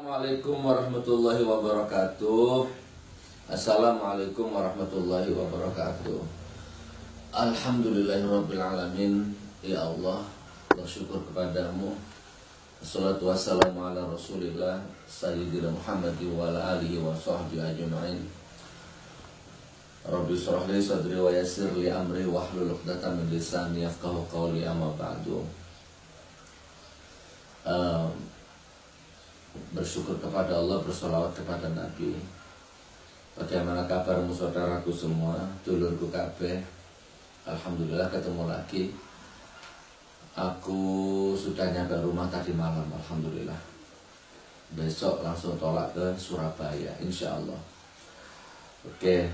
Assalamualaikum warahmatullahi wabarakatuh. Assalamualaikum warahmatullahi wabarakatuh. Alhamdulillahirabbil alamin. Ya Allah, bersyukur kepadamu. Assalatu wassalamu ala Rasulillah Sayyidina Muhammadin wa ala alihi wa sahbihi ajma'in. Rabbi shrah li sadri wa yassir li amri wahlul 'uqdatam min lisani yafqahu qawli, amma ba'du. Bersyukur kepada Allah, bersolawat kepada Nabi. Bagaimana kabarmu saudaraku semua, dulurku kabeh? Alhamdulillah ketemu lagi. Aku sudah nyampe rumah tadi malam, alhamdulillah. Besok langsung tolak ke Surabaya, insya Allah. Oke,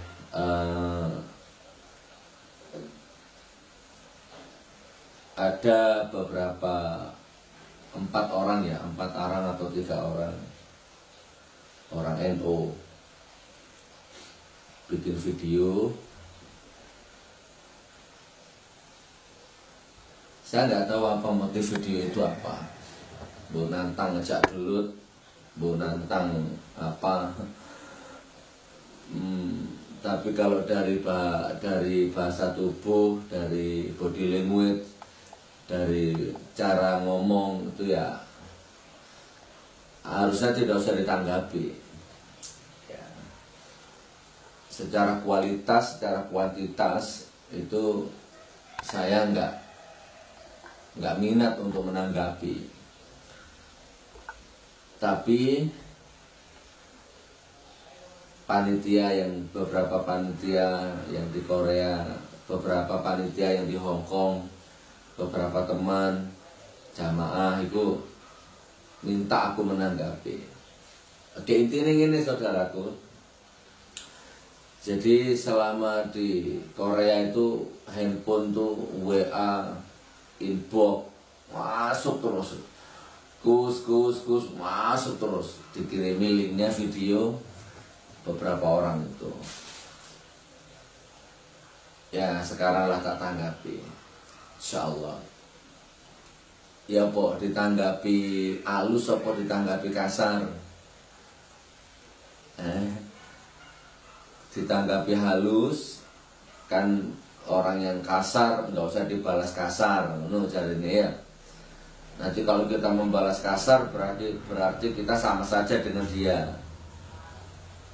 ada beberapa 4 orang ya, 4 orang atau 3 orang NU bikin video. Saya nggak tahu apa motif video itu apa. Bu nantang ngejak gelut, bu nantang apa. Tapi kalau dari bahasa tubuh, dari body language, dari cara ngomong itu ya harusnya tidak usah ditanggapi ya. Secara kualitas, secara kuantitas itu saya nggak minat untuk menanggapi. Tapi beberapa panitia yang di Korea, beberapa panitia yang di Hong Kong, beberapa teman jamaah itu minta aku menanggapi. Oke, intinya ini saudaraku. Jadi selama di Korea itu handphone tuh WA inbox masuk terus, kus masuk terus, dikirimi linknya video beberapa orang itu. Ya sekarang lah tak tanggapi, insyaallah. Ya po ditanggapi halus apa ditanggapi kasar? Ditanggapi halus kan orang yang kasar nggak usah dibalas kasar, no jadinya ya. Nanti kalau kita membalas kasar berarti kita sama saja dengan dia.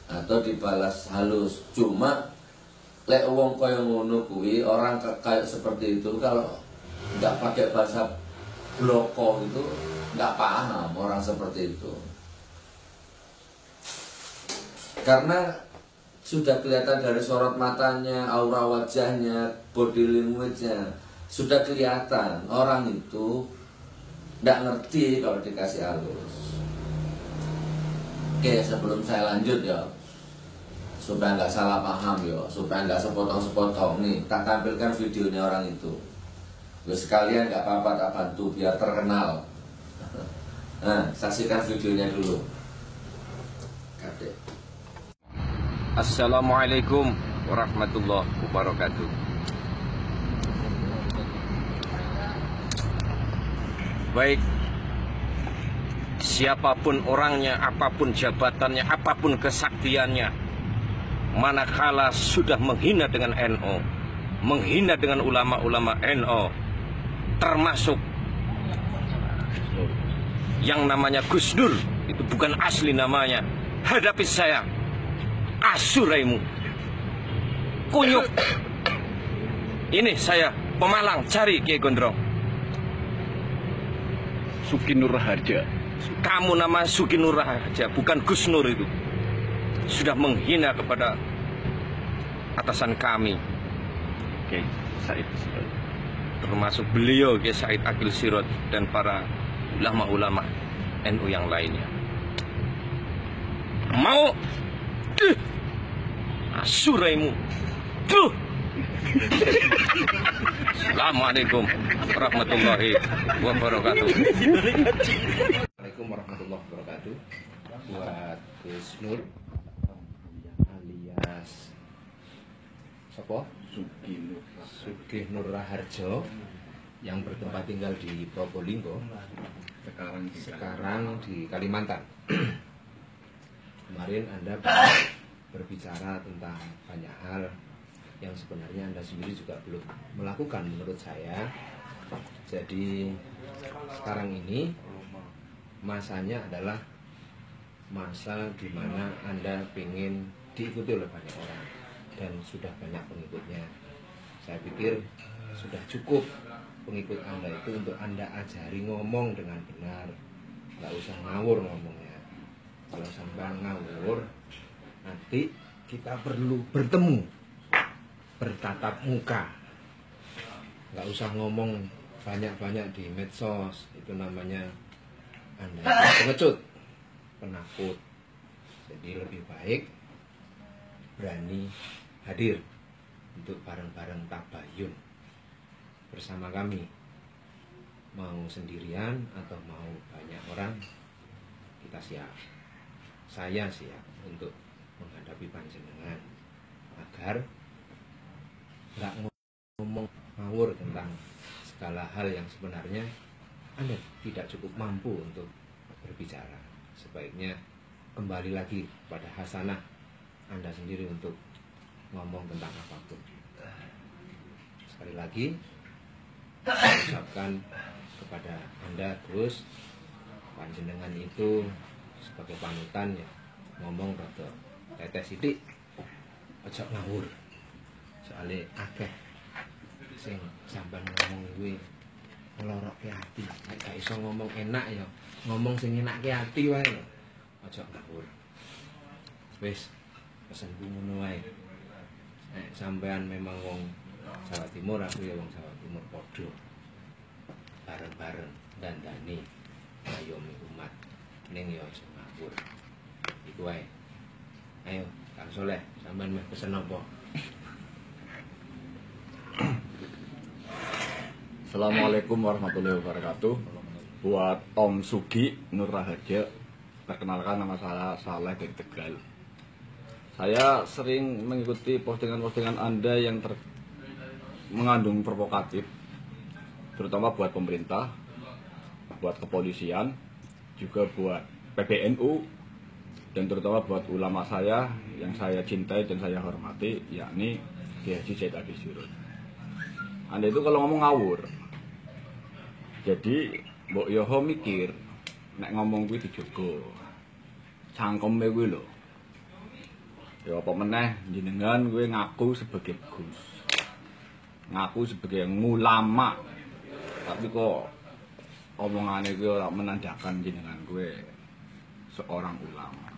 Atau dibalas halus. Cuma lek wong kaya ngono kuwi, orang kayak seperti itu kalau nggak pakai bahasa bloko itu nggak paham orang seperti itu. Karena sudah kelihatan dari sorot matanya, aura wajahnya, body language-nya, sudah kelihatan orang itu nggak ngerti kalau dikasih halus. Oke, sebelum saya lanjut ya, supaya nggak salah paham ya, supaya nggak sepotong-sepotong nih, tak tampilkan videonya orang itu. Ya sekalian nggak apa-apa, tak bantu biar terkenal. Nah, saksikan videonya dulu. Kadek. Assalamualaikum warahmatullahi wabarakatuh. Baik, siapapun orangnya, apapun jabatannya, apapun kesaktiannya, manakala sudah menghina dengan NU, menghina dengan ulama-ulama NU, termasuk yang namanya Gus Dur, itu bukan asli namanya, hadapi saya, asuraimu, kunyuk. Ini saya Pemalang, cari Kiai Gondrong. Suki Nur Raharja. Kamu nama Suki Nur Raharja, bukan Gus Nur itu. Sudah menghina kepada atasan kami, Oke, Said Sirot. termasuk beliau Kiai Said Akil Sirot dan para ulama-ulama NU yang lainnya. Mau asuraimu. Assalamualaikum warahmatullahi wabarakatuh. Assalamualaikum warahmatullahi wabarakatuh. Buat Gus Nur alias siapa? Sugih Nur Raharjo yang bertempat tinggal di Probolinggo, sekarang di Kalimantan. Kemarin Anda berbicara tentang banyak hal yang sebenarnya Anda sendiri juga belum melakukan menurut saya. Jadi sekarang ini masanya adalah masa di mana Anda ingin diikuti oleh banyak orang dan sudah banyak pengikutnya. Saya pikir sudah cukup pengikut Anda itu untuk Anda ajari ngomong dengan benar, nggak usah ngawur ngomongnya. Kalau sampai ngawur, nanti kita perlu bertemu, bertatap muka. Nggak usah ngomong banyak-banyak di medsos, itu namanya Anda pengecut, penakut. Jadi lebih baik berani hadir untuk bareng-bareng tabayun bersama kami. Mau sendirian atau mau banyak orang, kita siap. Saya siap untuk menghadapi panjenengan agar nggak ngomong ngawur tentang segala hal yang sebenarnya Anda tidak cukup mampu untuk berbicara. Sebaiknya kembali lagi pada hasanah Anda sendiri untuk ngomong tentang apapun. Sekali lagi saya ucapkan kepada Anda, Gus, panjenengan itu sebagai panutan ya, ngomong rada tetes sithik, aja ngawur. Soale akeh sing sampean ngomong kuwi nglorokke ati. Nek gak iso ngomong enak ya, ngomong sing enakke ati wae. Aja ngawur. Wis, pesenku ngono wae. Nek sampean memang wong Jawa Timur, aku ya wong Jawa Timur padha. Bareng-bareng dandani ngayomi umat ning ya aja ngawur. Iku wae. Ayo, Kang Soleh, sampean meh pesen apa? Assalamualaikum warahmatullahi wabarakatuh. Buat Om Sugi Nur Raharja, perkenalkan nama saya Saleh dari Tegal. Saya sering mengikuti postingan-postingan Anda yang mengandung provokatif, terutama buat pemerintah, buat kepolisian, juga buat PBNU, dan terutama buat ulama saya yang saya cintai dan saya hormati, yakni Kiai Haji Said Agil Sirot. Anda itu kalau ngomong ngawur. Jadi mbok yoho mikir nek ngomong kuwi dijogo. Cangkeme kuwi lho. Ya apa meneh jenengan kuwi ngaku sebagai Gus. Ngaku sebagai ulama. Tapi kok omongane kuwi ora menandakan jenengan kuwi seorang ulama.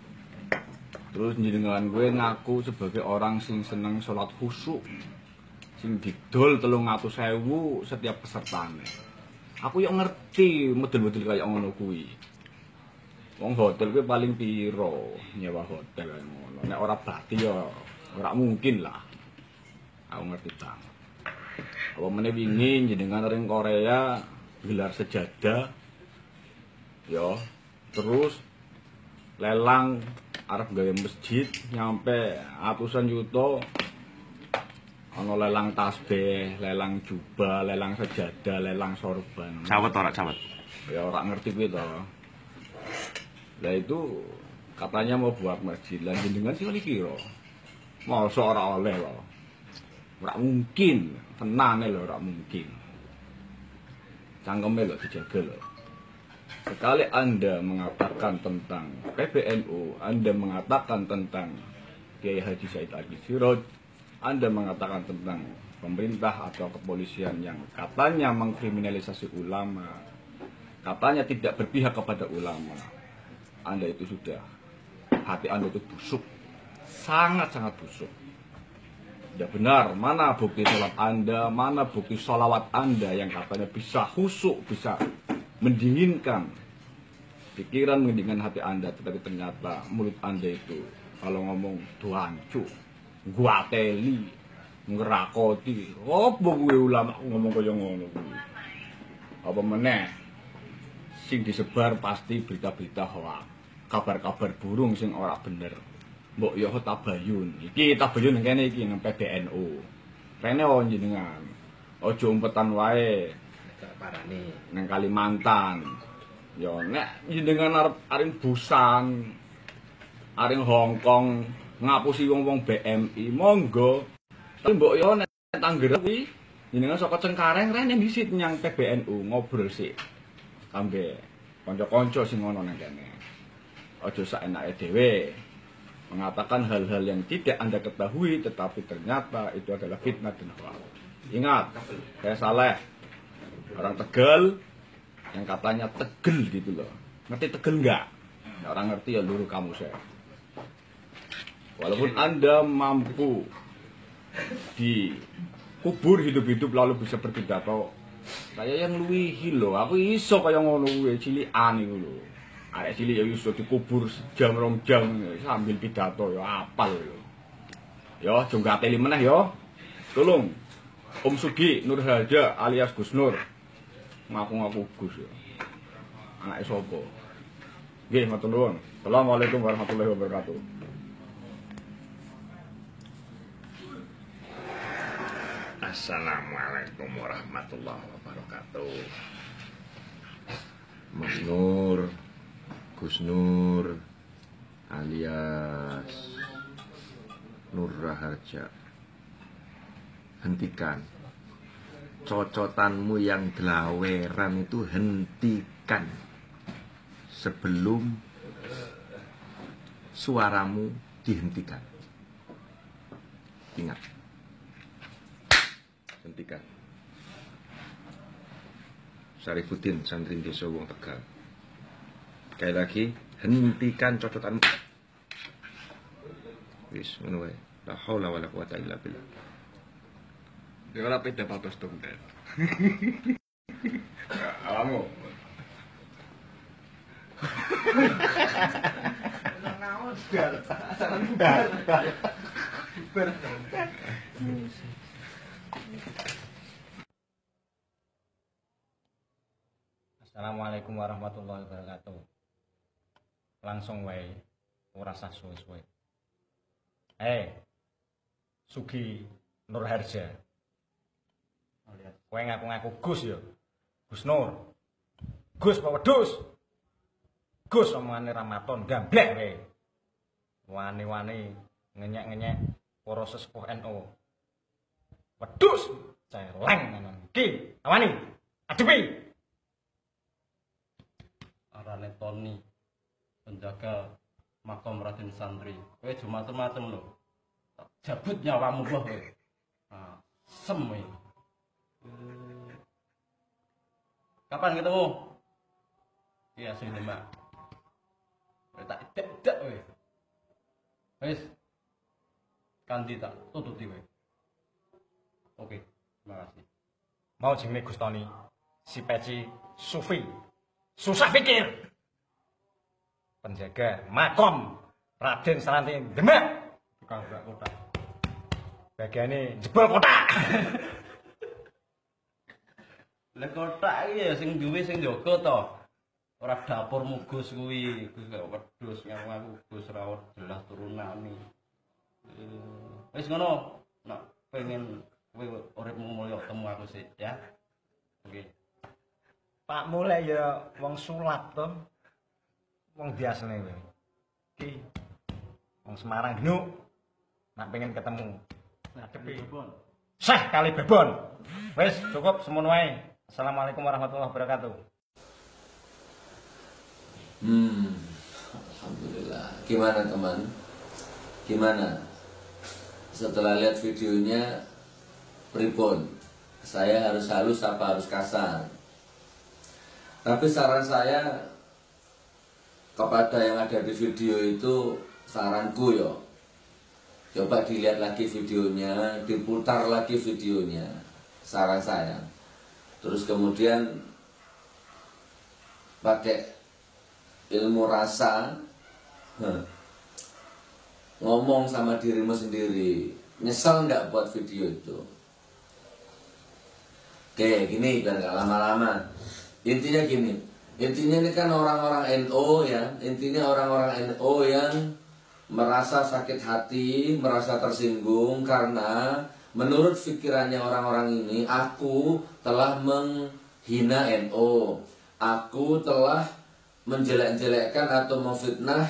Terus jenengan kuwi ngaku sebagai orang sing seneng salat khusyuk. Sing didol 300.000 setiap pesertane. Aku yo ngerti model-model kaya ngono kuwi. Wong hotel kuwi paling piro nyewa hotel kaya ngono. Nek ora berarti yo ora mungkin lah. Aku ngerti ta. Apa meneh wingi jenengan ring Korea gelar sejadah. Yo, terus lelang arep gawe masjid nyampe atusan yuta. Ono lelang tasbih, lelang jubah, lelang sejadah, lelang sorban. Cawet ora cawet? Ya ora ngerti kuwi to. Lah itu katanya mau buat masjid. Lah jenengan sing kira. Mosok ora oleh lho. Ora mungkin, tenane lho ora mungkin. Cangkeme lho dijaga lho. Sekali Anda mengatakan tentang PBNU, Anda mengatakan tentang Kiai Haji Said Agil Sirot, Anda mengatakan tentang pemerintah atau kepolisian yang katanya mengkriminalisasi ulama, katanya tidak berpihak kepada ulama, Anda itu sudah, hati Anda itu busuk, sangat-sangat busuk. Tidak benar, mana bukti sholat Anda, mana bukti sholawat Anda yang katanya bisa khusyuk, bisa mendinginkan pikiran, mendinginkan hati Anda, tetapi ternyata mulut Anda itu kalau ngomong duancu, gua teli, ngerakoti, apa gue ulama ngomong kaya ngono kuwi. Apa meneh sing disebar pasti berita-berita hoax, kabar-kabar burung sing ora bener. Mbok yo tabayun. Iki tabayun kene iki nang PBNU. Rene jenengan. Aja umpetan wae parane nang Kalimantan. Yo nek jenengan arep aring busan aring Hongkong ngapusi wong-wong BMI monggo. Tapi mbok yo nek Tangerang kuwi jenengan saka Cengkareng rene disit nyang PBNU ngobrol sik. Kambe kanca-kanca sing ngono nang kene. Aja saenake dhewe. Mengatakan hal-hal yang tidak Anda ketahui tetapi ternyata itu adalah fitnah dan hoax. Ingat, saya Saleh, orang Tegal yang katanya tegel gitu loh. Ngerti tegel enggak? Orang ngerti ya luru kamu saya. Walaupun Anda mampu dikubur hidup-hidup lalu bisa berpidato, saya yang luwihi loh. Aku iso kaya ngono kuwi cilikan iku lho. Arek cilik ya iso dikubur jam 2 jam sambil pidato ya apal yo. Yo aja ngateli meneh yo. Tolong Om Sugi Nur Haja alias Gus Nur. Ngaku-ngaku Gus yo. Anake sapa? Nggih, matur nuwun. Assalamualaikum warahmatullahi wabarakatuh. Assalamualaikum warahmatullahi wabarakatuh. Mas Nur, Gus Nur alias Nur Raharja, hentikan cocotanmu yang gelaweran itu, hentikan sebelum suaramu dihentikan. Ingat, hentikan. Syarifuddin santri desa Wong Tegal. Sekali lagi, hentikan cocotanmu. Wis ngono wae. La haula wala quwata illa billah. Ya ora peda patos dong, Den. Alamu. Assalamualaikum warahmatullahi wabarakatuh. Langsung wae, ora usah suwe-suwe. Sugi Nur Harja. Kowe ngaku-ngaku Gus ya. Gus Nur. Gus apa wedhus? Gus omongane Ramadan gamblek kowe. Wani-wani ngenyek-ngenyek para sesepuh NU. Wedhus celeng ngono. Ki, awani. Adepi. Arane Tony, penjaga makam Raden Santri. Kowe aja macem-macem lho. Jabut nyawamu mbah kowe. Nah, sem kowe. Kapan ketemu? Iya sing Demak. Kowe tak dak kowe. Wis. Kanthi tak tututi kowe. Oke, terima kasih. Mau jenenge Gus Tony, si Peci Sufi. Susah pikir. Penjaga makom Raden Santri Demak. Tukang berak kotak. Bagiane jebol kotak. Lah kotak iki ya sing duwe sing jaga to. Ora dapurmu Gus kuwi, Gus gak wedhus ngaku Gus ra jelas turunane. Wis ngono. Nek pengen kowe uripmu mulya temu aku sih ya. Oke. Pak mulai ya wong sulap to. Wong biasane kowe. Ki wong Semarang genuk. Nak pengen ketemu. Ngadepi. Syekh kali Bebon. Wis cukup semono wae. Assalamualaikum warahmatullahi wabarakatuh. Alhamdulillah. Gimana teman? Gimana? Setelah lihat videonya, pripun? Saya harus halus apa harus kasar? Tapi saran saya kepada yang ada di video itu, saranku yo, coba dilihat lagi videonya, diputar lagi videonya, saran saya. Terus kemudian pakai ilmu rasa, ngomong sama dirimu sendiri, nyesel nggak buat video itu? Oke, gini biar nggak lama-lama. Intinya gini, intinya ini kan orang-orang NU ya, intinya orang-orang NU yang merasa sakit hati, merasa tersinggung karena menurut pikirannya orang-orang ini, aku telah menghina NU, aku telah menjelek-jelekkan atau memfitnah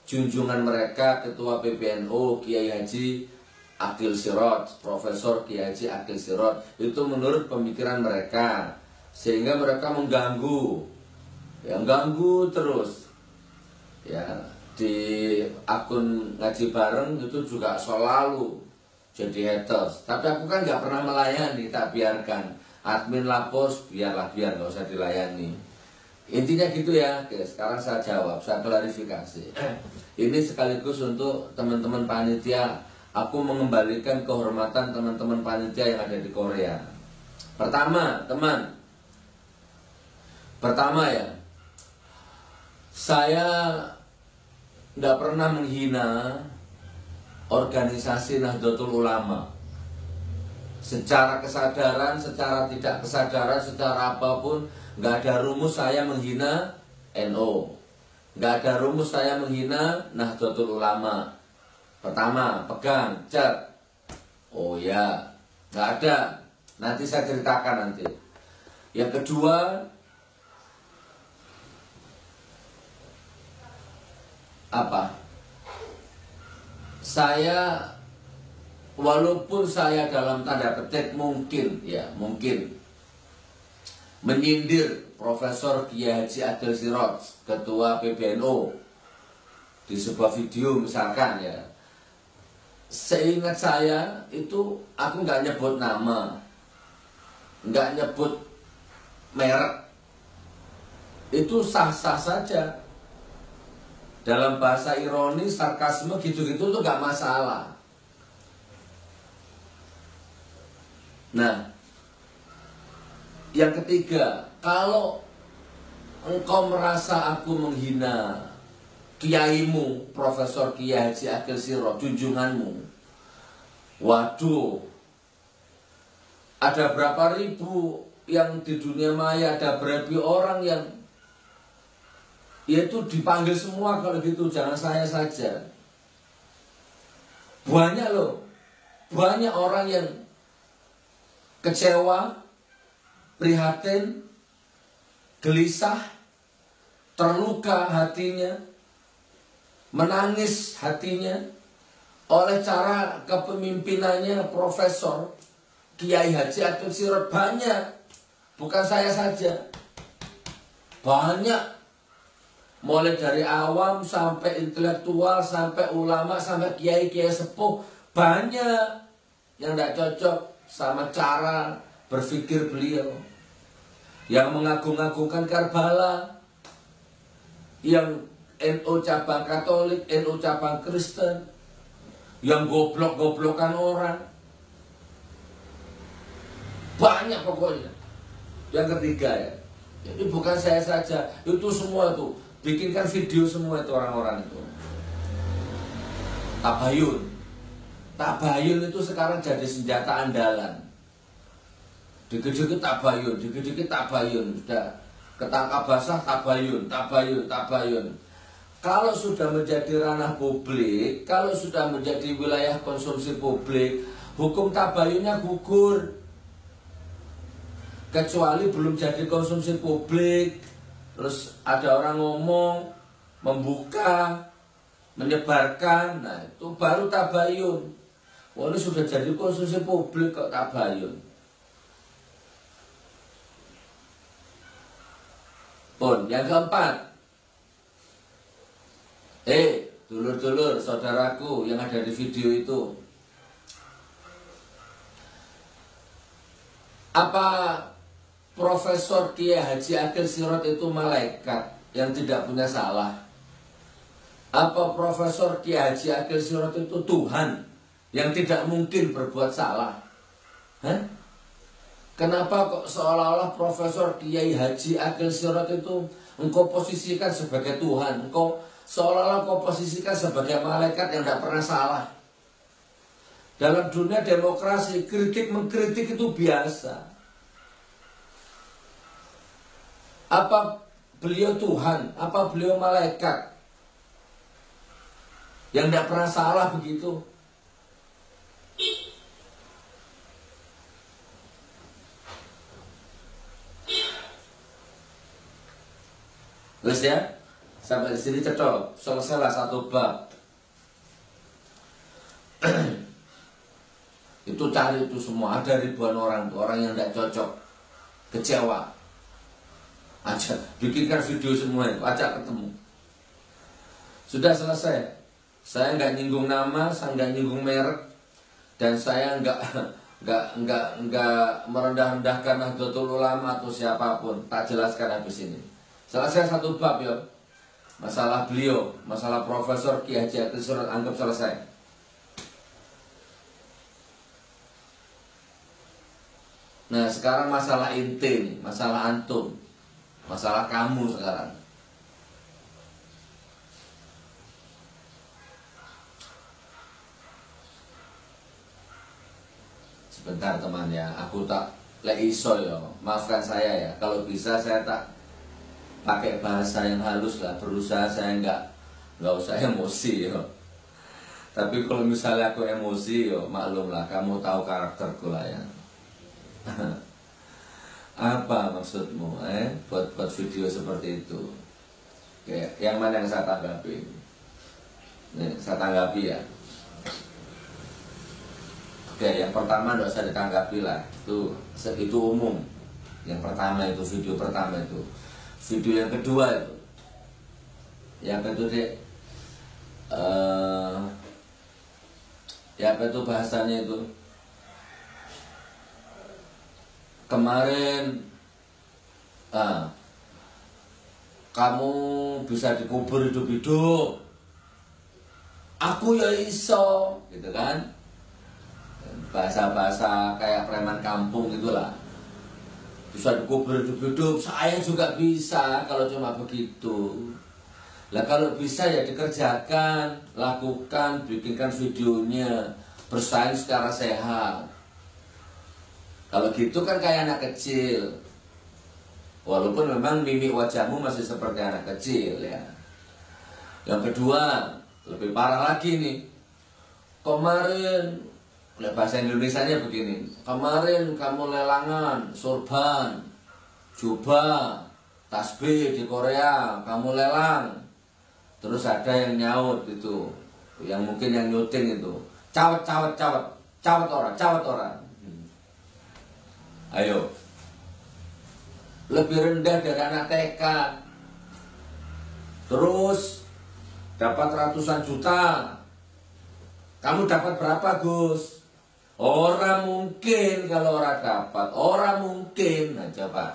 junjungan mereka Ketua PBNU Kiai Haji Akil Sirot, Profesor Kiai Haji Akil Sirot, itu menurut pemikiran mereka, sehingga mereka mengganggu, yang ganggu terus, ya di akun ngaji bareng itu juga selalu jadi haters. Tapi aku kan nggak pernah melayani, tak biarkan admin lapos, biar nggak usah dilayani. Intinya gitu ya. Oke, sekarang saya jawab, saya klarifikasi. Ini sekaligus untuk teman-teman panitia. Aku mengembalikan kehormatan teman-teman panitia yang ada di Korea. Pertama ya, saya nggak pernah menghina organisasi Nahdlatul Ulama. Secara kesadaran, secara tidak kesadaran, secara apapun, nggak ada rumus saya menghina NU. Nggak ada rumus saya menghina Nahdlatul Ulama. Pertama, pegang, cat. Oh ya, nggak ada. Nanti saya ceritakan nanti. Yang kedua, apa? Saya, walaupun saya dalam tanda petik mungkin menyindir Profesor Kiai Haji Akil Sirot, Ketua PBNU, di sebuah video misalkan ya. Seingat saya itu aku nggak nyebut nama, nggak nyebut merek, itu sah-sah saja. Dalam bahasa ironi, sarkasme gitu-gitu tuh nggak masalah. Nah, yang ketiga, kalau engkau merasa aku menghina kiaimu, Profesor Kiai Haji Akil Sirot, junjunganmu, waduh, ada berapa ribu yang di dunia maya, ada berapa orang yang yaitu dipanggil semua. Kalau gitu jangan saya saja. Banyak loh, banyak orang yang kecewa, prihatin, gelisah, terluka hatinya, menangis hatinya oleh cara kepemimpinannya Profesor Kiai Haji Akil Sirot. Banyak, bukan saya saja, banyak, mulai dari awam sampai intelektual, sampai ulama, sampai kiai-kiai sepuh, banyak yang tidak cocok sama cara berpikir beliau, yang mengagung-agungkan Karbala, yang NU cabang Katolik, NU cabang Kristen, yang goblok-goblokan orang, banyak pokoknya. Yang ketiga ya, ini bukan saya saja, itu semua tuh bikinkan video semua itu orang-orang itu. Tabayun itu sekarang jadi senjata andalan. Dikit-dikit tabayun, sudah ketangkap basah tabayun. Kalau sudah menjadi ranah publik, kalau sudah menjadi wilayah konsumsi publik, hukum tabayunnya gugur. Kecuali belum jadi konsumsi publik, terus ada orang ngomong, membuka, menyebarkan, nah itu baru tabayun. Wah, ini sudah jadi konsumsi publik kok tabayun. Pun, yang keempat, dulur-dulur, saudaraku yang ada di video itu, apa Profesor Kiai Haji Akil Sirot itu malaikat yang tidak punya salah? Apa Profesor Kiai Haji Akil Sirot itu Tuhan yang tidak mungkin berbuat salah? Kenapa kok seolah-olah Profesor Kiai Haji Akil Sirot itu engkau posisikan sebagai Tuhan? Engkau seolah-olah kau posisikan sebagai malaikat yang tidak pernah salah. Dalam dunia demokrasi, kritik mengkritik itu biasa. Apa beliau Tuhan? Apa beliau malaikat yang tidak pernah salah begitu? Terus ya, Sampai di sini cocok, selesailah satu bab. Itu cari itu semua, ada ribuan orang tuh, orang yang tidak cocok, kecewa. Aja bikinkan video semua itu, ajak ketemu. Sudah selesai. Saya nggak nyinggung nama, saya nggak nyinggung merek, dan saya nggak merendah-rendahkan Nahdlatul Ulama atau siapapun. Tak jelaskan habis ini. Selesai satu bab ya. Masalah beliau, masalah Profesor Ki Haji Akil Sirot, anggap selesai. Nah sekarang masalah inti nih, masalah antum, masalah kamu sekarang. Sebentar teman ya, aku tak iso ya, maafkan saya ya. Kalau bisa saya tak pakai bahasa yang halus lah, berusaha saya nggak usah emosi ya. Tapi kalau misalnya aku emosi ya maklum lah, kamu tahu karakterku lah ya. Apa maksudmu buat video seperti itu? Kayak yang mana yang saya tanggapi? Nih, saya tanggapi ya. Oke, yang pertama tidak usah ditanggapi lah, itu umum. Yang pertama itu video pertama itu. Video yang kedua itu, ya apa itu dek? Ya apa itu bahasanya itu? Kemarin kamu bisa dikubur hidup-hidup, aku ya iso, gitu kan? Bahasa-bahasa kayak preman kampung gitulah. Bisa dikubur hidup-hidup, saya juga bisa kalau cuma begitu. Lah kalau bisa ya dikerjakan, lakukan, bikinkan videonya, bersaing secara sehat. Kalau gitu kan kayak anak kecil. Walaupun memang mimik wajahmu masih seperti anak kecil ya. Yang kedua, lebih parah lagi nih. Kemarin, bahasa Indonesianya begini, kemarin kamu lelangan sorban, jubah, tasbih di Korea, kamu lelang. Terus ada yang nyaut itu, yang mungkin yang nyuting itu, cawet orang. Ayo, lebih rendah dari anak TK, terus dapat ratusan juta. Kamu dapat berapa Gus? Orang mungkin kalau orang dapat, orang mungkin. Nah coba,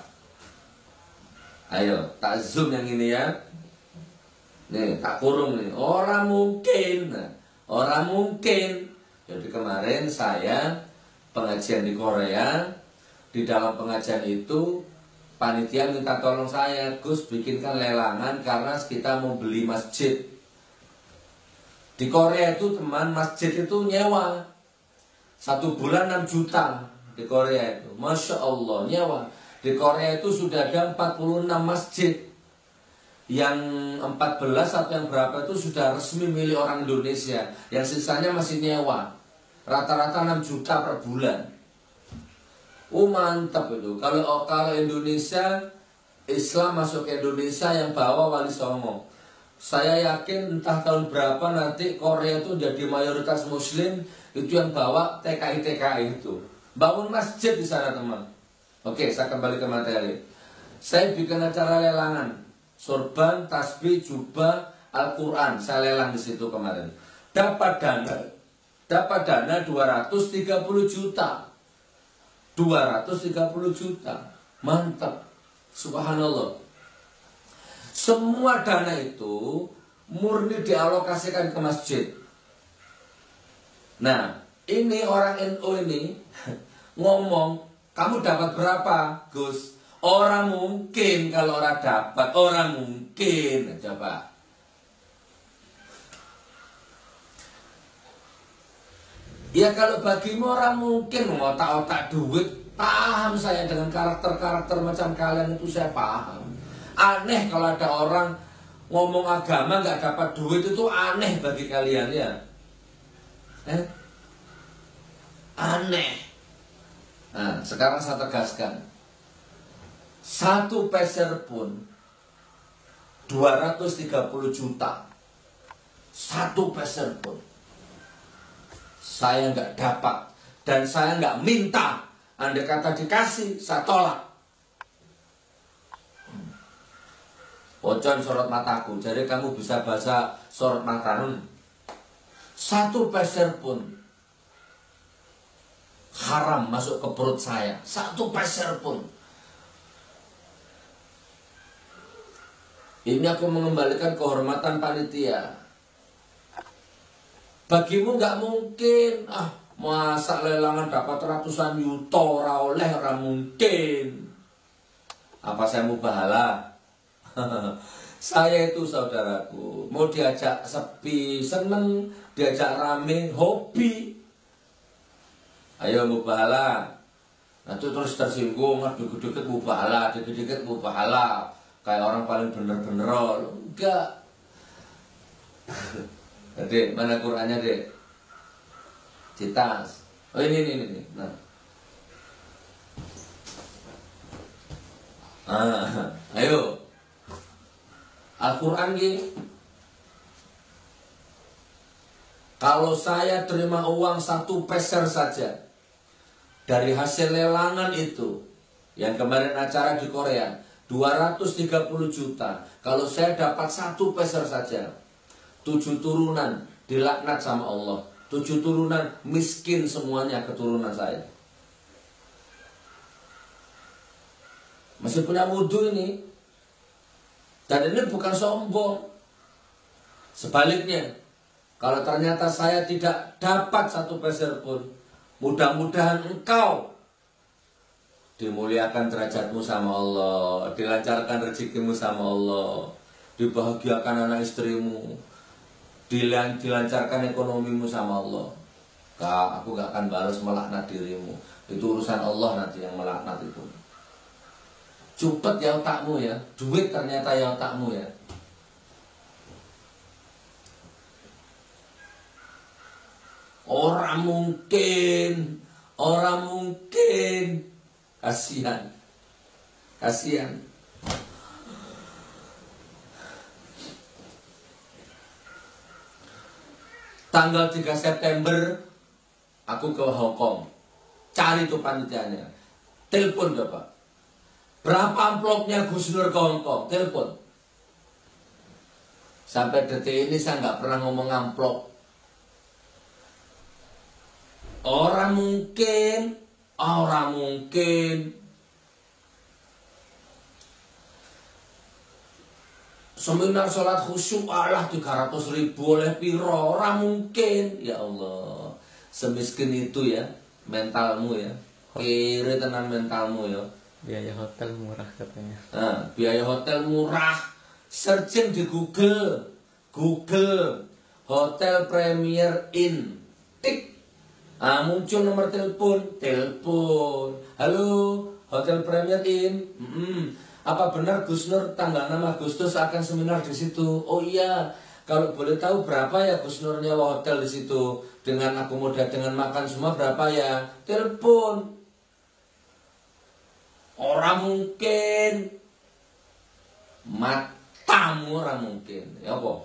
ayo tak zoom yang ini ya. Nih tak kurung nih, orang mungkin. Nah, orang mungkin. Jadi kemarin saya pengajian di Korea. Di dalam pengajian itu panitia minta tolong saya, Gus bikinkan lelangan karena kita mau beli masjid. Di Korea itu teman, masjid itu nyewa 1 bulan 6 juta di Korea itu. Masya Allah nyewa. Di Korea itu sudah ada 46 masjid. Yang 14 atau yang berapa itu sudah resmi milik orang Indonesia. Yang sisanya masih nyewa. Rata-rata 6 juta per bulan. Mantap itu. Kalau Indonesia, Islam masuk ke Indonesia yang bawa Wali Songo. Saya yakin entah tahun berapa nanti Korea itu jadi mayoritas Muslim, itu yang bawa TKI itu. Bangun masjid di sana teman. Oke, saya kembali ke materi. Saya bikin acara lelangan, sorban, tasbih, jubah, Al-Quran. Saya lelang di situ kemarin. Dapat dana 230 juta. 230 juta. Mantap. Subhanallah. Semua dana itu murni dialokasikan ke masjid. Nah, ini orang NU ini ngomong, kamu dapat berapa, Gus? Orang mungkin kalau orang dapat, orang mungkin. Coba. Ya kalau bagimu orang mungkin otak-otak duit, paham saya dengan karakter-karakter macam kalian itu saya paham. Aneh kalau ada orang ngomong agama nggak dapat duit, itu aneh bagi kalian ya. Aneh. Nah, sekarang saya tegaskan, 1 peser pun 230 juta. 1 peser pun saya nggak dapat. Dan saya nggak minta. Andai kata dikasih, saya tolak. Pocon sorot mataku. Jadi kamu bisa baca sorot matamu. 1 peser pun haram masuk ke perut saya. 1 peser pun. Ini aku mengembalikan kehormatan panitia. Bagimu nggak mungkin. Masa lelangan dapat ratusan juta, ora mungkin. Apa saya mau bahala? Saya itu saudaraku, mau diajak sepi, seneng, diajak rame, hobi. Ayo mau bahala. Nah itu terus tersinggung, dikit-dikit mau bahala, dikit-dikit mau bahala. Kayak orang paling bener-bener. Enggak. Dek, mana Qur'annya, Dek? Di tas. Oh ini. Nah. Ayo. Al-Qur'an ini. Kalau saya terima uang 1 peser saja dari hasil lelangan itu, yang kemarin acara di Korea, 230 juta. Kalau saya dapat 1 peser saja, 7 turunan dilaknat sama Allah. 7 turunan miskin semuanya keturunan saya. Masih punya wudhu ini. Dan ini bukan sombong. Sebaliknya, kalau ternyata saya tidak dapat 1 peser pun, mudah-mudahan engkau dimuliakan derajatmu sama Allah, dilancarkan rezekimu sama Allah, dibahagiakan anak istrimu, dilancarkan ekonomimu sama Allah. Kak, aku gak akan balas melaknat dirimu. Itu urusan Allah nanti yang melaknat itu. Cupet ya otakmu ya. Duit ternyata ya otakmu ya. Orang mungkin. Kasihan. Tanggal 3 September aku ke Hong Kong. Cari tuh panitianya. Telepon Bapak. Berapa amplopnya Gus Nur ke Hong Kong? Telepon. Sampai detik ini saya nggak pernah ngomong amplop. Orang mungkin. Seminar sholat khusyuk Allah 300.000 oleh piro. Orang mungkin. Ya Allah, semiskin itu ya mentalmu ya. Kiri tenan mentalmu ya. Biaya hotel murah katanya. Nah, biaya hotel murah. Searching di Google Hotel Premier Inn. Tik. Muncul nomor telepon. Halo, Hotel Premier Inn. Apa benar Gus Nur tanggal 6 Agustus akan seminar di situ? Oh iya. Kalau boleh tahu berapa ya Gus Nur nyewa hotel di situ? Dengan akomodasi, dengan makan semua berapa ya? Telepon. Orang mungkin. Matamu orang mungkin. Ya apa?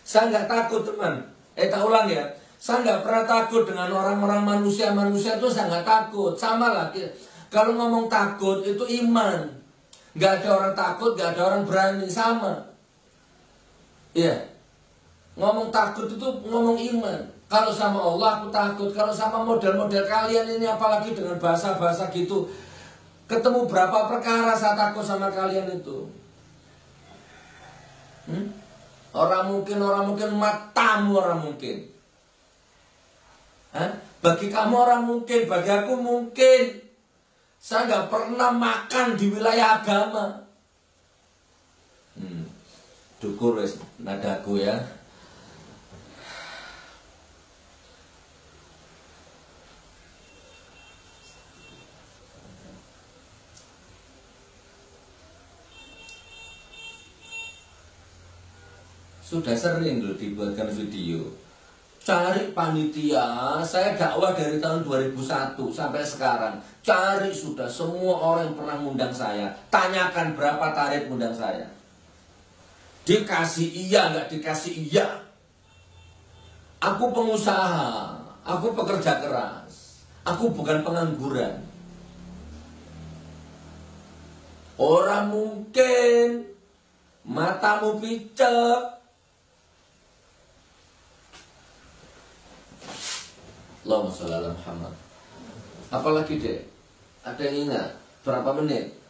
Saya nggak takut teman. Tak ulang ya. Saya nggak pernah takut dengan orang-orang manusia itu, saya nggak takut. Sama lah. Kalau ngomong takut itu iman. Nggak ada orang takut, nggak ada orang berani. Sama. Iya. Ngomong takut itu ngomong iman. Kalau sama Allah aku takut. Kalau sama model-model kalian ini, apalagi dengan bahasa-bahasa gitu, ketemu berapa perkara saya takut sama kalian itu. Orang mungkin matamu orang mungkin. Bagi kamu orang mungkin, bagi aku mungkin. Saya nggak pernah makan di wilayah agama. Dukur wes nadaku ya. Sudah sering loh dibuatkan video. Cari panitia, saya dakwah dari tahun 2001 sampai sekarang. Cari sudah semua orang yang pernah ngundang saya. Tanyakan berapa tarif ngundang saya. Dikasih iya, nggak dikasih iya. Aku pengusaha, aku pekerja keras, aku bukan pengangguran. Orang mungkin matamu picek. Allahumma sholli ala Muhammad. Apalagi dek? Ada yang ingat? Berapa menit?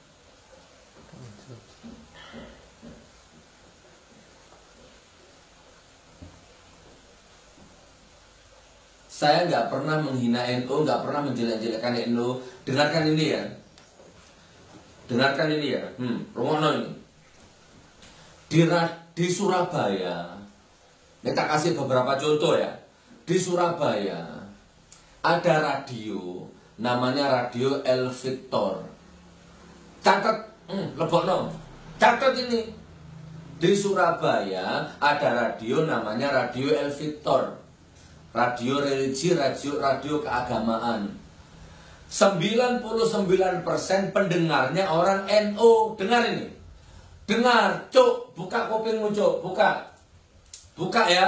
Saya nggak pernah menghina NU, nggak pernah menjelek-jelekkan NU. Dengarkan ini ya. Dengarkan ini ya. Rungokno ini. Di Surabaya, ini tak kasih beberapa contoh ya. Di Surabaya ada radio, namanya Radio El Victor. Catat, lebokno. Catat ini. Di Surabaya ada radio namanya Radio El Victor. Radio religi, radio keagamaan. 99% pendengarnya orang NU. Dengar ini. Dengar, cuk, buka kupingmu, cuk, buka. Buka ya.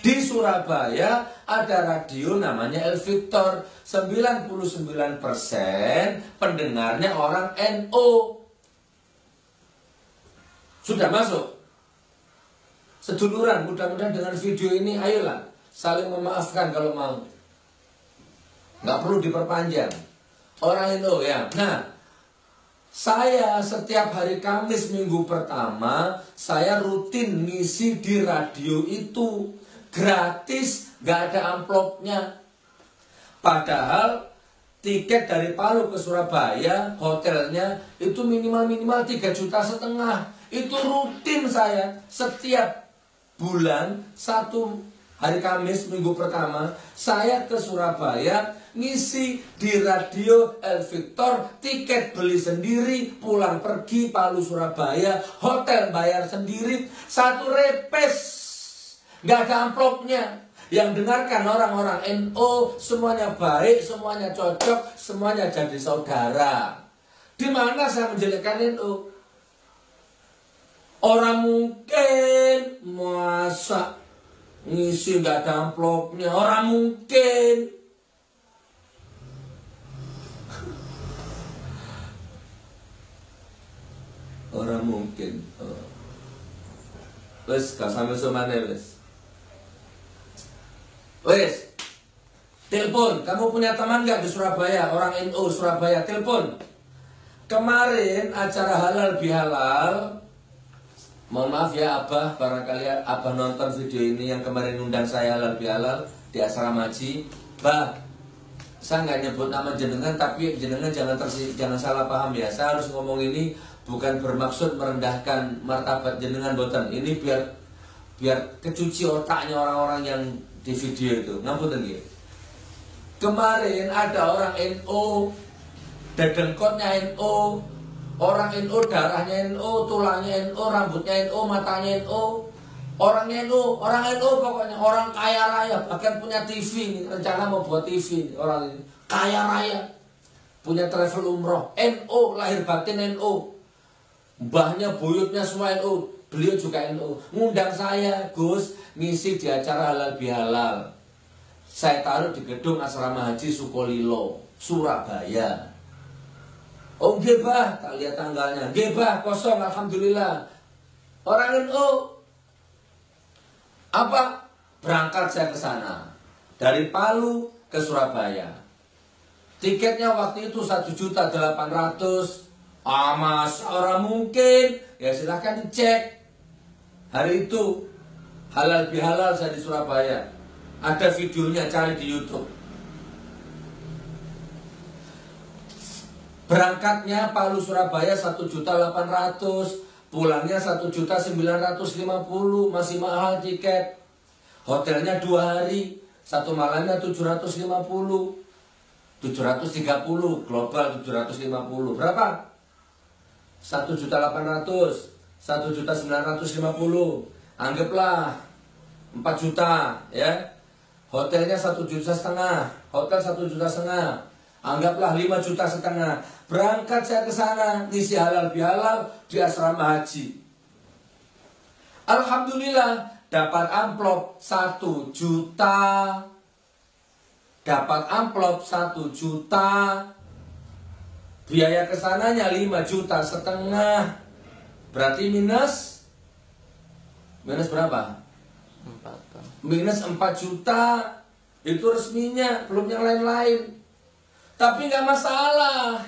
Di Surabaya ada radio namanya El Victor. 99% pendengarnya orang NU. Sudah masuk? Seduluran, mudah-mudahan dengan video ini, ayolah saling memaafkan kalau mau. Nggak perlu diperpanjang. Orang itu ya. Nah, saya setiap hari Kamis minggu pertama, saya rutin ngisi di radio itu. Gratis, nggak ada amplopnya. Padahal tiket dari Palu ke Surabaya, hotelnya itu minimal 3,5 juta. Itu rutin saya setiap bulan, 1 hari Kamis minggu pertama saya ke Surabaya ngisi di Radio El Victor. Tiket beli sendiri, pulang pergi Palu Surabaya, hotel bayar sendiri, 1 repes, nggak ada amplopnya. Yang dengarkan orang-orang NU, semuanya baik, semuanya cocok, semuanya jadi saudara. Di mana saya menjelekkan NU? Orang mungkin masa ngisi nggak ada amplopnya. Orang mungkin. Orang mungkin. Wes, gak sampai semana wes. Wes, telepon. Kamu punya teman nggak di Surabaya? Orang NU Surabaya, telepon. Kemarin acara halal bihalal. Mohon maaf ya Abah, barangkali Abah nonton video ini yang kemarin undang saya halal bihalal di asrama haji. Bah, saya nggak nyebut nama jenengan, tapi jenengan jangan salah paham ya. Saya harus ngomong ini bukan bermaksud merendahkan martabat jenengan boten. Ini biar kecuci otaknya orang-orang yang di video itu. Ngapunten nggih. Kemarin ada orang NU, dedengkotnya NU, orang NU, darahnya NU, tulangnya NU, rambutnya NU, matanya NU, orang NU pokoknya orang kaya raya, bahkan punya TV, rencana mau buat TV, orang ini kaya raya, punya travel umroh, NU, lahir batin NU, mbahnya buyutnya semua NU, beliau juga NU, ngundang saya, Gus, ngisi di acara halal bihalal. Saya taruh di gedung asrama haji Sukolilo, Surabaya. Oh nggih bah, tak lihat tanggalnya. Nggih bah, kosong, alhamdulillah. Orang NU. Apa? Berangkat saya ke sana. Dari Palu ke Surabaya. Tiketnya waktu itu 1.800.000. Mas, orang mungkin. Ya silahkan dicek. Hari itu halal bihalal saya di Surabaya. Ada videonya, cari di YouTube. Berangkatnya Palu Surabaya 1.800.000, pulangnya 1.950.000, masih mahal tiket. Hotelnya 2 hari, 1 malamnya 750, 730, global 750. Berapa? 1.800.000, 1.950. Anggaplah 4 juta ya. Hotelnya 1,5 juta, hotel 1,5 juta. Anggaplah 5,5 juta. Berangkat saya ke sana, ngisi halal bihalal di asrama haji. Alhamdulillah, dapat amplop 1 juta. Dapat amplop 1 juta. Biaya kesananya 5,5 juta. Berarti minus berapa? 4. Minus 4 juta. Itu resminya, belum yang lain-lain. Tapi nggak masalah.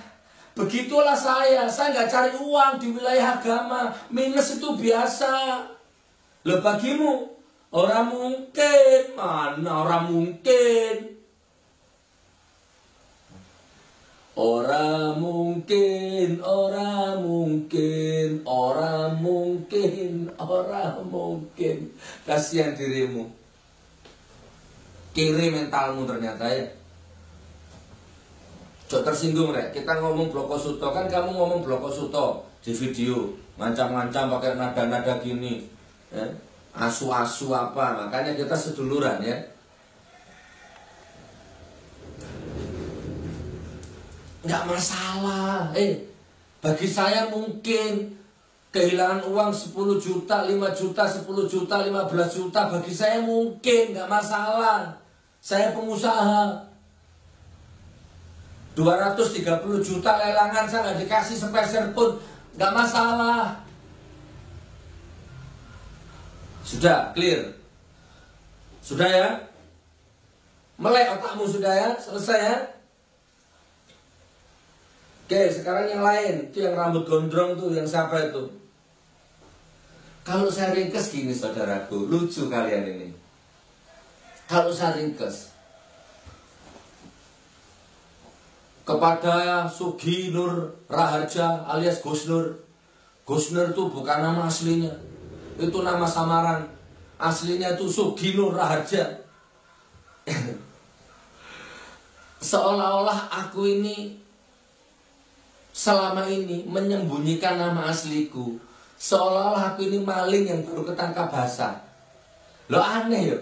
Begitulah saya nggak cari uang di wilayah agama. Minus itu biasa. Loh bagimu, orang mungkin. Mana orang mungkin? Orang mungkin, orang mungkin, orang mungkin, orang mungkin. Kasihan dirimu. Kiri mentalmu ternyata ya. Cok tersinggung rek. Kita ngomong Blokosuto, kan kamu ngomong Blokosuto di video, ngancam-ngancam pakai nada-nada gini, ya. Asu-asu apa? Makanya kita seduluran ya. Nggak masalah. Bagi saya mungkin kehilangan uang 10 juta, 5 juta, 10 juta, 15 juta. Bagi saya mungkin, nggak masalah. Saya pengusaha. 230 juta lelangan saya nggak dikasih sepeser pun, nggak masalah. Sudah, clear? Sudah ya? Melek otakmu sudah ya? Selesai ya? Oke, sekarang yang lain. Itu yang rambut gondrong tuh, yang siapa itu? Kalau saya ringkes gini saudaraku, lucu kalian ini. Kalau saya ringkes, kepada Sugi Nur Raharja alias Gus Nur. Gus Nur itu bukan nama aslinya, itu nama samaran. Aslinya itu Sugi Nur Raharja. Seolah-olah aku ini selama ini menyembunyikan nama asliku. Seolah-olah aku ini maling yang baru ketangkap basah. Loh aneh ya.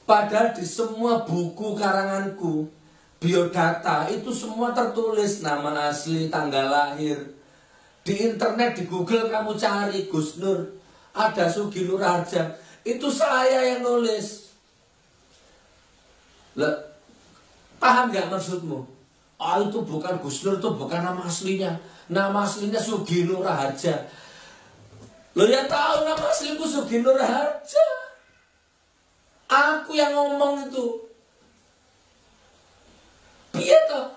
Padahal di semua buku karanganku, biodata itu semua tertulis nama asli, tanggal lahir. Di internet, di Google kamu cari Gus Nur, ada Sugi Nur Harja, itu saya yang nulis. Loh, paham gak maksudmu? Oh itu bukan Gus Nur, itu bukan nama aslinya. Nama aslinya Sugi Nur Harja. Loh ya tahu nama asliku Sugi Nur Harja. Aku yang ngomong itu. Piye toh?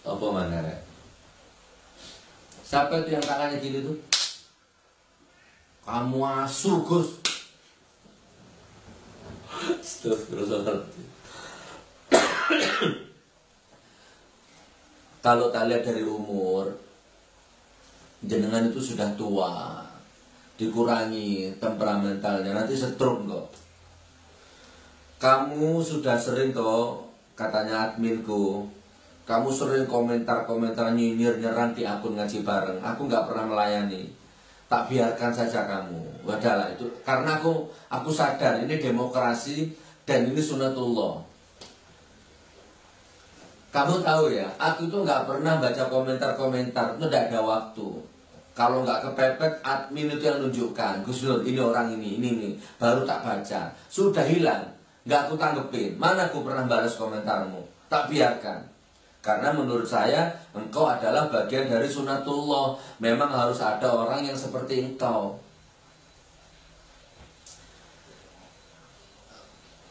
Apa mana rek? Siapa itu yang tangannya gini tuh? Kamu asu Gus. Astagfirullahaladzim. Kalau tak lihat dari umur, jenengan itu sudah tua, dikurangi temperamentalnya, nanti stroke kok. Kamu sudah sering toh, katanya adminku, kamu sering komentar-komentar nyinyir nyerang di akun ngaji bareng. Aku nggak pernah melayani, tak biarkan saja kamu. Wadahlah itu, karena aku sadar ini demokrasi dan ini sunatullah. Kamu tahu ya, aku itu nggak pernah baca komentar-komentar, itu tidak ada waktu. Kalau nggak kepepet, admin itu yang nunjukkan, Gus Nur, ini orang ini, baru tak baca. Sudah hilang, nggak aku tanggepin. Mana aku pernah balas komentarmu? Tak biarkan. Karena menurut saya, engkau adalah bagian dari sunatullah. Memang harus ada orang yang seperti engkau.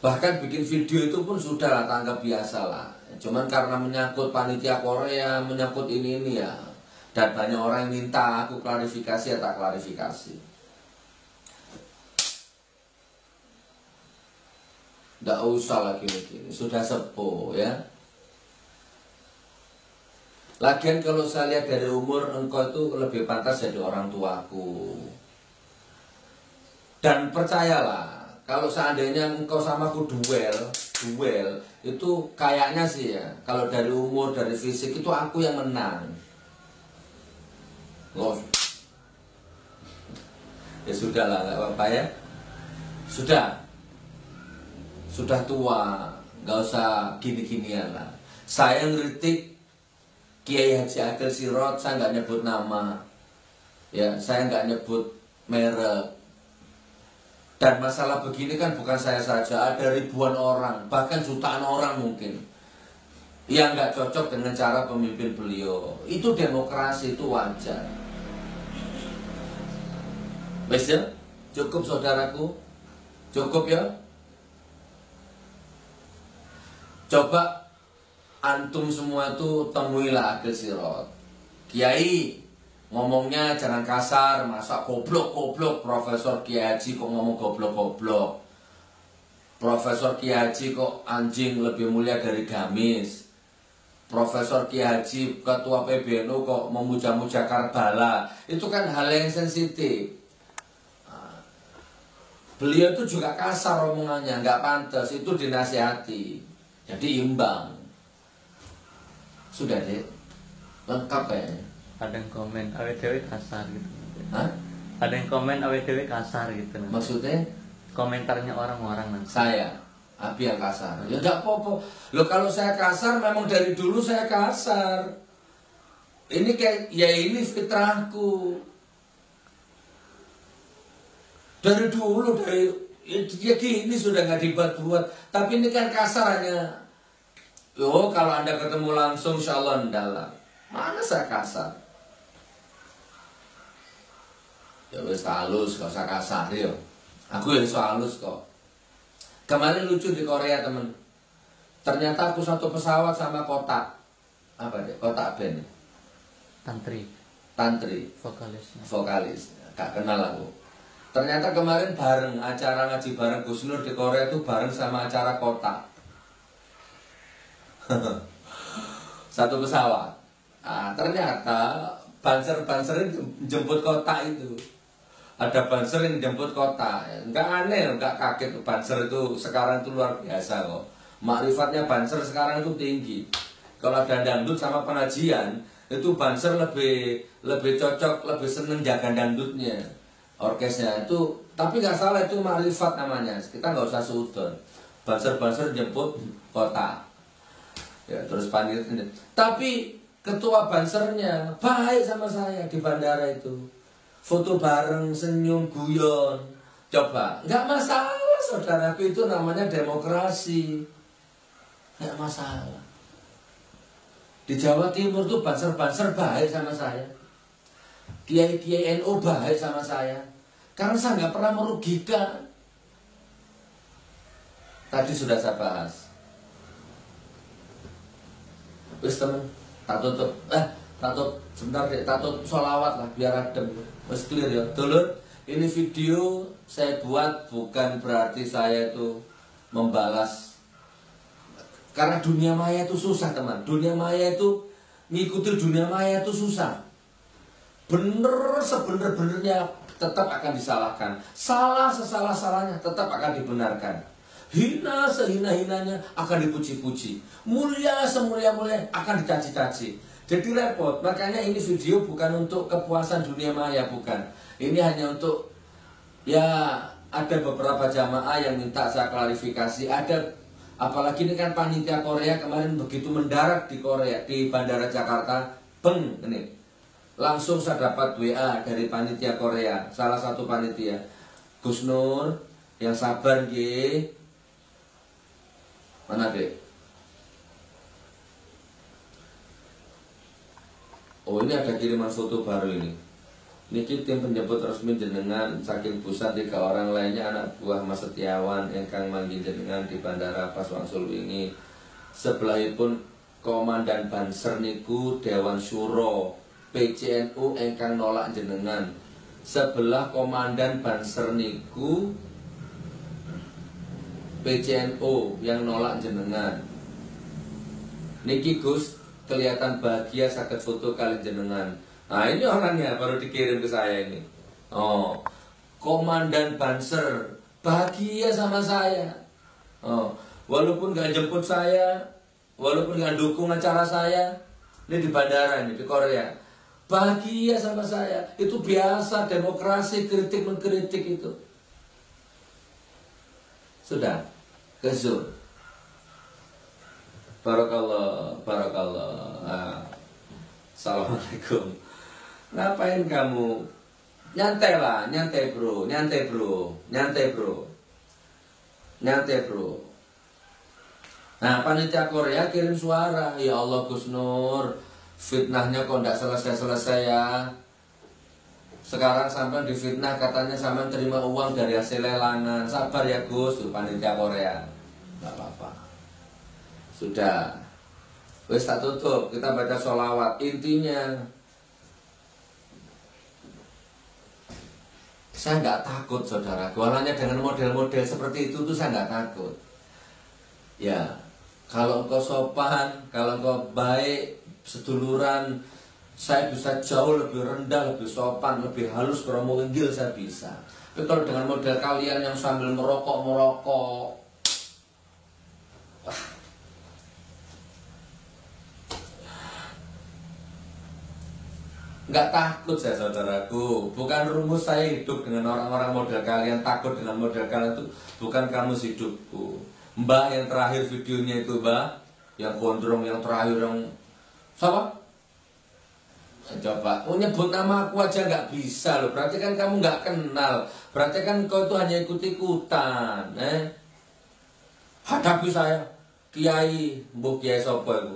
Bahkan bikin video itu pun sudah tanggap biasa lah. Cuman karena menyangkut panitia Korea, menyangkut ini ya. Dan banyak orang yang minta aku klarifikasi ya tak klarifikasi. Nggak usah lagi begini, sudah sepuh ya. Lagian kalau saya lihat dari umur, engkau itu lebih pantas jadi orang tuaku. Dan percayalah, kalau seandainya engkau sama aku duel, duel itu kayaknya sih ya, kalau dari umur, dari fisik itu aku yang menang. Oh. Ya sudah lah, nggak apa-apa ya. Sudah tua, nggak usah gini-ginian lah. Saya ngeritik Kiai Haji Akil Sirot, saya nggak nyebut nama, ya saya nggak nyebut merek. Dan masalah begini kan bukan saya saja, ada ribuan orang, bahkan jutaan orang mungkin yang nggak cocok dengan cara pemimpin beliau. Itu demokrasi, itu wajar. Wes ya, cukup saudaraku, cukup ya. Coba antum semua itu temuilah Akil Sirot. Kiai ngomongnya jangan kasar, masa goblok-goblok. Profesor Kiai Haji kok ngomong goblok-goblok. Profesor Kiai Haji kok anjing lebih mulia dari gamis. Profesor Kiai Haji ketua PBNU kok memuja-muja Karbala. Itu kan hal yang sensitif. Beliau itu juga kasar omongannya, nggak pantas, itu dinasihati. Jadi imbang. Sudah deh, lengkap ya. Ada yang komen awet-awet kasar gitu. Hah? Ada yang komen awet-awet kasar gitu. Maksudnya? Komentarnya orang-orang nanti. Saya, Abi yang kasar. Ya nggak apa-apa. Loh kalau saya kasar, memang dari dulu saya kasar. Ini kayak, ya ini fitrahku. Dari dulu, ya gini sudah nggak dibuat-buat. Tapi ini kan kasar hanya. Yo, kalau Anda ketemu langsung, insya Allah enggak lah. Mana saya kasar? Ya wis halus, gak usah kasar yo. Aku ya iso halus kok. Kemarin lucu di Korea temen. Ternyata aku satu pesawat sama kotak. Apa deh? Kotak band. Tantri. Vokalis. Gak kenal aku. Ternyata kemarin bareng acara ngaji bareng Gus Nur di Korea itu bareng sama acara kotak. Satu pesawat. Nah, ternyata banser-banserin jemput kotak itu. Ada banser yang jemput kotak. Enggak aneh, enggak kaget. Banser itu sekarang itu luar biasa kok. Makrifatnya banser sekarang itu tinggi. Kalau ada dangdut sama pengajian, itu banser lebih cocok, lebih seneng jaga dangdutnya, orkesnya itu. Tapi nggak salah, itu makrifat namanya. Kita nggak usah seudon. Banser jemput kotak. Ya terus panitia. Tapi ketua bansernya baik sama saya di bandara itu. Foto bareng, senyum, guyon. Coba, nggak masalah saudaraku, itu namanya demokrasi. Nggak masalah. Di Jawa Timur tuh banser-banser baik sama saya. Kiai-kiai NU baik sama saya. Karena saya nggak pernah merugikan. Tadi sudah saya bahas. Wis temen, tak tutup. Sebentar deh, tak tutup sholawat lah biar adem. Wis clear ya. Dulur, ini video saya buat bukan berarti saya itu membalas. Karena dunia maya itu susah teman. Dunia maya itu, ngikuti dunia maya itu susah. Bener sebener-benernya tetap akan disalahkan. Salah sesalah-salahnya tetap akan dibenarkan. Hina sehina-hinanya akan dipuji-puji. Mulia semulia-mulia akan dicaci-caci. Jadi repot. Makanya ini video bukan untuk kepuasan dunia maya, bukan. Ini hanya untuk, ya ada beberapa jamaah yang minta saya klarifikasi. Apalagi ini kan panitia Korea kemarin begitu mendarat di Korea, di Bandara Jakarta, ini langsung saya dapat WA dari panitia Korea, salah satu panitia. Gus Nur, yang sabar nggih. Mana dek? Oh, ini ada kiriman foto baru ini. Niki tim penjemput resmi jenengan saking pusat 3 orang lainnya anak buah Mas Setiawan ingkang manggi jenengan di Bandara pas wangsul wingi. Sebelahipun Komandan Banser niku Dewan Syuro PCNU ingkang nolak jenengan. Sebelah Komandan Banser niku PCNU yang nolak jenengan. Niki Gus kelihatan bahagia sakit foto kali jenengan. Nah ini orangnya baru dikirim ke saya ini. Oh, Komandan Banser bahagia sama saya. Oh, walaupun nggak jemput saya, walaupun nggak dukung acara saya, ini di bandara ini di Korea, bahagia sama saya. Itu biasa, demokrasi, kritik mengkritik itu. Sudah, ke Zoom. Barakallah, barakallah. Nah, assalamualaikum. Ngapain kamu? Nyantai lah, nyantai bro, nyantai bro, nyantai bro, nyantai bro. Nah, panitia Korea kirim suara, ya Allah Gus Nur, fitnahnya kok nggak selesai-selesai ya. Sekarang sampai difitnah katanya sampai terima uang dari hasil lelangan. Sabar ya Gus, tuh panitia Korea. Nggak apa-apa. Sudah, wes tak tutup, kita baca sholawat. Intinya, saya nggak takut saudara. Jualannya dengan model-model seperti itu tuh saya nggak takut. Ya, kalau engkau sopan, kalau engkau baik, seduluran, saya bisa jauh lebih rendah, lebih sopan, lebih halus, kromo inggil saya bisa. Tapi kalau dengan model kalian yang sambil merokok, nggak takut saya saudaraku. Bukan rumus saya hidup dengan orang-orang model kalian, takut dengan model kalian itu bukan kamus hidupku. Mbak yang terakhir videonya itu Mbak, yang gondrong yang terakhir yang siapa? Coba, nyebut nama aku aja nggak bisa loh. Berarti kan kamu nggak kenal. Berarti kan kau itu hanya ikut-ikutan. Hadapi saya, Kiai, Mbok Kiai Sopo itu.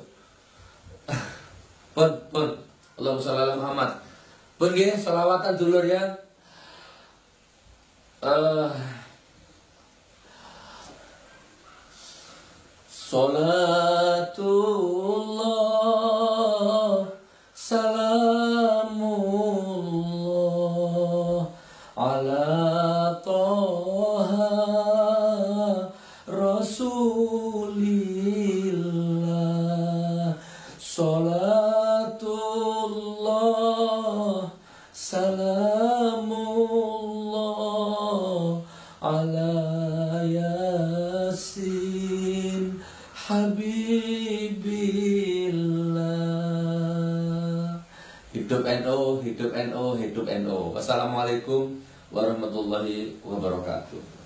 Pun. Allahumma sholli ala Muhammad. Pun nggih, selawatan dulur ya. Salatullah salamullah ala toha rasulillah. Salatullah salamullah ala yasin habibillah. Hidup NU, hidup NU, hidup NU. Wassalamualaikum warahmatullahi wabarakatuh.